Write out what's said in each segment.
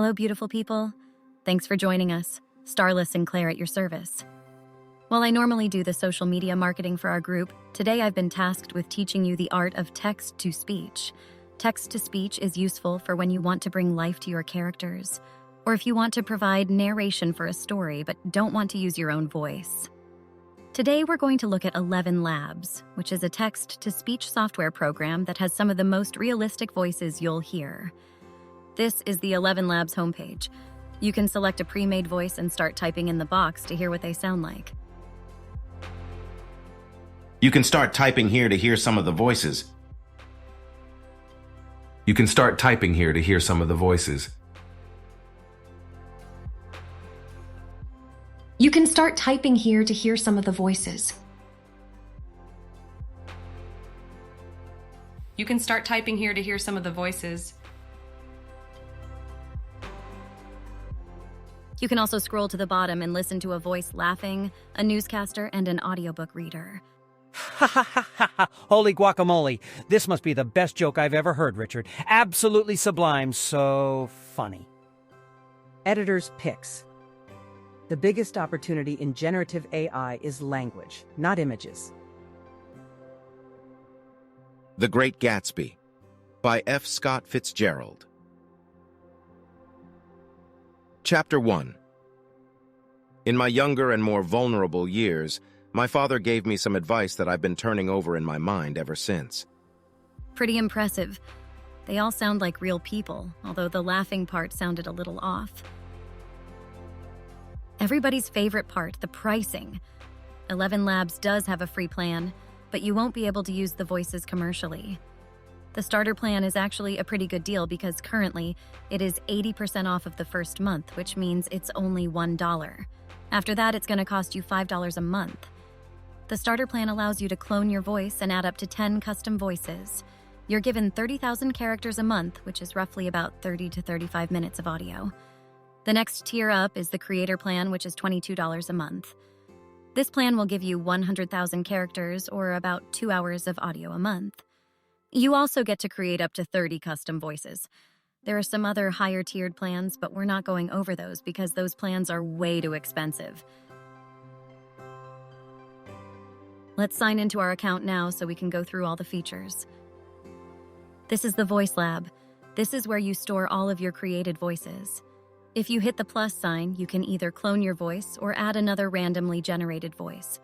Hello, beautiful people. Thanks for joining us. Starless and Claire at your service. While I normally do the social media marketing for our group, today I've been tasked with teaching you the art of text-to-speech. Text-to-speech is useful for when you want to bring life to your characters, or if you want to provide narration for a story but don't want to use your own voice. Today we're going to look at ElevenLabs, which is a text-to-speech software program that has some of the most realistic voices you'll hear. This is the ElevenLabs homepage. You can select a pre-made voice and start typing in the box to hear what they sound like. You can start typing here to hear some of the voices. You can start typing here to hear some of the voices. You can start typing here to hear some of the voices. You can start typing here to hear some of the voices. You can also scroll to the bottom and listen to a voice laughing, a newscaster, and an audiobook reader. Ha ha ha ha ha! Holy guacamole! This must be the best joke I've ever heard, Richard. Absolutely sublime, so funny. Editor's picks. The biggest opportunity in generative AI is language, not images. The Great Gatsby by F. Scott Fitzgerald. Chapter 1. In my younger and more vulnerable years, my father gave me some advice that I've been turning over in my mind ever since. Pretty impressive. They all sound like real people, although the laughing part sounded a little off. Everybody's favorite part, the pricing. ElevenLabs does have a free plan, but you won't be able to use the voices commercially. The starter plan is actually a pretty good deal because currently it is 80% off of the first month, which means it's only $1. After that, it's going to cost you $5 a month. The starter plan allows you to clone your voice and add up to 10 custom voices. You're given 30,000 characters a month, which is roughly about 30 to 35 minutes of audio. The next tier up is the creator plan, which is $22 a month. This plan will give you 100,000 characters or about 2 hours of audio a month. You also get to create up to 30 custom voices. There are some other higher tiered plans, but we're not going over those because those plans are way too expensive. Let's sign into our account now so we can go through all the features. This is the Voice Lab. This is where you store all of your created voices. If you hit the plus sign, you can either clone your voice or add another randomly generated voice.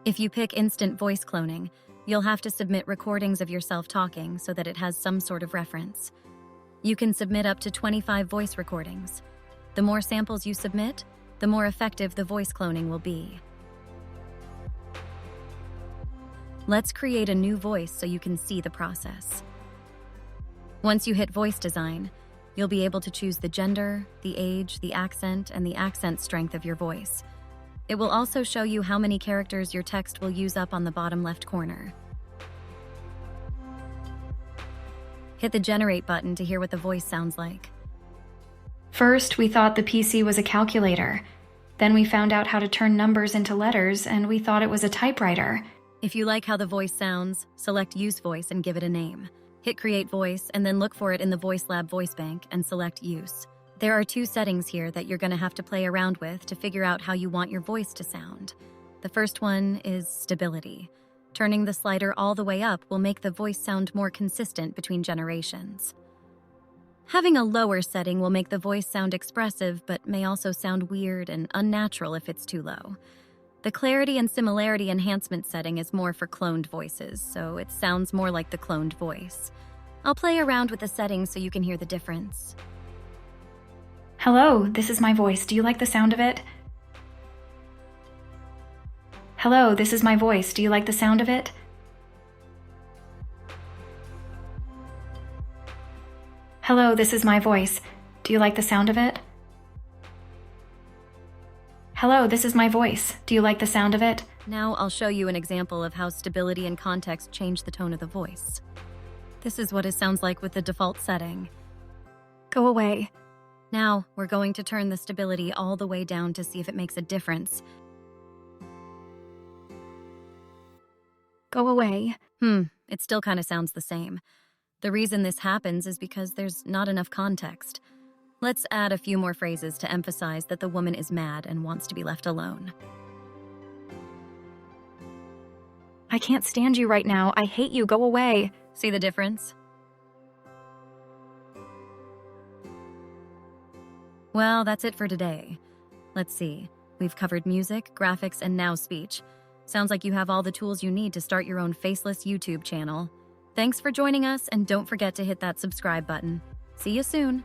If you pick instant voice cloning, you'll have to submit recordings of yourself talking so that it has some sort of reference. You can submit up to 25 voice recordings. The more samples you submit, the more effective the voice cloning will be. Let's create a new voice so you can see the process. Once you hit voice design, you'll be able to choose the gender, the age, the accent, and the accent strength of your voice. It will also show you how many characters your text will use up on the bottom left corner. Hit the generate button to hear what the voice sounds like. First, we thought the PC was a calculator. Then we found out how to turn numbers into letters, and we thought it was a typewriter. If you like how the voice sounds, select Use Voice and give it a name. Hit Create Voice and then look for it in the Voice Lab voice bank and select Use. There are 2 settings here that you're going to have to play around with to figure out how you want your voice to sound. The first one is stability. Turning the slider all the way up will make the voice sound more consistent between generations. Having a lower setting will make the voice sound expressive but may also sound weird and unnatural if it's too low. The clarity and similarity enhancement setting is more for cloned voices, so it sounds more like the cloned voice. I'll play around with the settings so you can hear the difference. Hello, this is my voice. Do you like the sound of it? Hello, this is my voice. Do you like the sound of it? Hello, this is my voice. Do you like the sound of it? Hello, this is my voice. Do you like the sound of it? Now I'll show you an example of how stability and context change the tone of the voice. This is what it sounds like with the default setting. Go away. Now we're going to turn the stability all the way down to see if it makes a difference. Go away. It still kind of sounds the same. The reason this happens is because there's not enough context. Let's add a few more phrases to emphasize that the woman is mad and wants to be left alone. I can't stand you right now. I hate you. Go away. See the difference? Well, that's it for today. Let's see. We've covered music, graphics, and now speech. Sounds like you have all the tools you need to start your own faceless YouTube channel. Thanks for joining us, and don't forget to hit that subscribe button. See you soon.